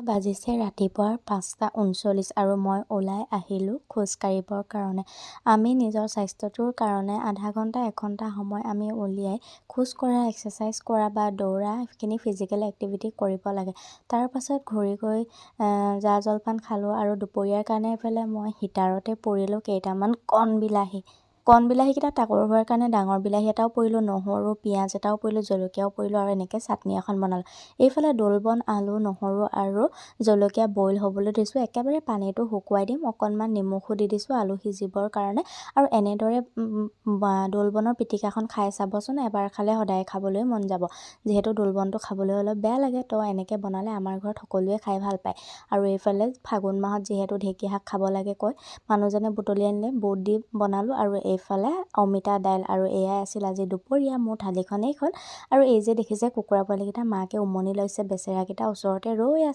বাজিছে ৰাতিপুৱাৰ ৫:৩৯ আৰু মই ওলাই আহিলোঁ খোজকাঢ়িবৰ কাৰণে। আমি নিজৰ স্বাস্থ্যটোৰ কাৰণে আধা ঘণ্টা ১ ঘণ্টা সময় আমি উলিয়াই খোজ কঢ়া, এক্সাৰচাইজ কৰা বা দৌৰা সেইখিনি ফিজিকেল এক্টিভিটি কৰিব লাগে। তাৰ পাছত ঘূৰি গৈ জা-জলপান খালোঁ আৰু দুপৰীয়াৰ কাৰণে এইফালে মই হিটাৰতে পুৰিলোঁ কেইটামান কণ বিলাহীকেইটা তাকৰ হোৱাৰ কাৰণে ডাঙৰ বিলাহী এটাও পুৰিলোঁ, নহৰু, পিঁয়াজ এটাও পুৰিলোঁ, জলকীয়াও পুৰিলোঁ আৰু এনেকৈ চাটনি এখন বনালোঁ। এইফালে দোলবন আলু, নহৰু আৰু জলকীয়া বইল হ'বলৈ দিছোঁ। একেবাৰে পানীটো শুকুৱাই দিম, অকণমান নিমখো দি দিছোঁ আলু সিজিবৰ কাৰণে। আৰু এনেদৰে দোলবনৰ পিটিকাখন খাই চাবচোন, এবাৰ খালে সদায় খাবলৈ মন যাব। যিহেতু দোলবনটো খাবলৈ অলপ বেয়া লাগে, তো এনেকৈ বনালে আমাৰ ঘৰত সকলোৱে খাই ভাল পায়। আৰু এইফালে ফাগুন মাহত যিহেতু ঢেঁকী শাক খাব লাগে কয়, মানুহজনে বুটলি আনিলে, বুট দি বনালোঁ। আৰু এইফালে অমিতা দাইল। আৰু এয়াই আছিল আজি দুপৰীয়া মোৰ থালিখন এইখন। আৰু এই যে দেখিছে কুকুৰা পোৱালিকেইটা মাকে উমনি লৈছে, বেচেৰাকেইটা ওচৰতে ৰৈ আছে।